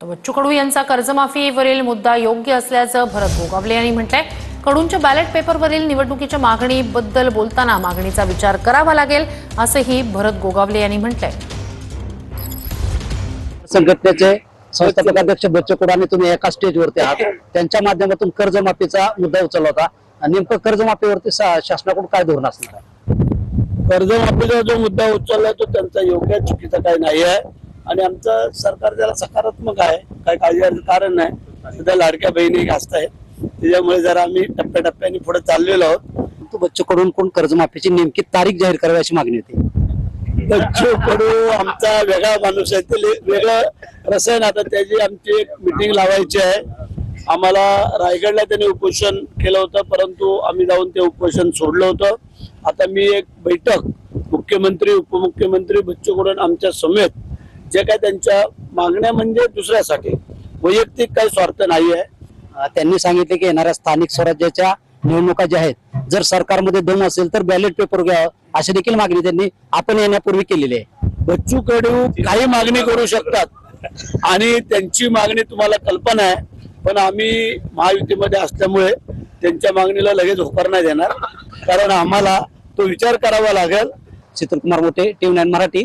बच्चू कडू यांचा कर्जमाफीवरील मुद्दा योग्य असल्याचं भरत गोगावले यांनी म्हटलंय। कडूंच्या बॅलेट पेपरवरील निवडणुकीच्या मागणीबद्दल बोलताना मागणीचा विचार करावा लागेल असंही भरत गोगावले यांनी म्हटलंय। संघटनेचे संस्थापक अध्यक्ष बच्चू कडू आणि तुम्ही एका स्टेजवरती आहात, त्यांच्या माध्यमातून कर्जमाफीचा मुद्दा उचलला होता। नेमकं कर्जमाफीवरती शासनाकडून काय धोरण असणार आहे? कर्जमाफीचा जो मुद्दा उचलला तो त्यांचा योग्य चुकीचा काही नाही आहे आणि आमचं सरकार त्याला सकारात्मक आहे, काही काळजी कारण नाही। सध्या लाडक्या बहिणी जास्त आहेत, त्याच्यामुळे जरा आम्ही टप्प्याटप्प्याने पुढे चाललेलो आहोत। तो बच्चू कडूंकडून कर्जमाफीची नेमकी तारीख जाहीर करावी अशी मागणी होती। बच्चू कडू आमचा वेगळा माणूस आहे, ते वेगळं रसायन। आता त्याची आमची एक मीटिंग लावायची आहे। आम्हाला रायगडला त्यांनी उपोषण केलं होतं, परंतु आम्ही जाऊन ते उपोषण सोडलं होतं। आता मी एक बैठक मुख्यमंत्री उपमुख्यमंत्री बच्चू कडू आमच्या समेत जे काय त्यांच्या मागण्या म्हणजे दुसऱ्यासाठी वैयक्तिक काही स्वार्थ नाही आहे। त्यांनी सांगितले की येणाऱ्या स्थानिक स्वराज्याच्या निवडणुका ज्या आहेत, जर सरकारमध्ये दम असेल तर बॅलेट पेपर घ्यावं अशी देखील मागणी त्यांनी आपण येण्यापूर्वी केलेली आहे। बच्चू कडू काही मागणी करू शकतात आणि त्यांची मागणी तुम्हाला कल्पना आहे, पण आम्ही महायुतीमध्ये असल्यामुळे त्यांच्या मागणीला लगेच होकार नाही देणार, कारण आम्हाला तो विचार करावा लागेल। शीतल कुमार मोटे, TV9 मराठी।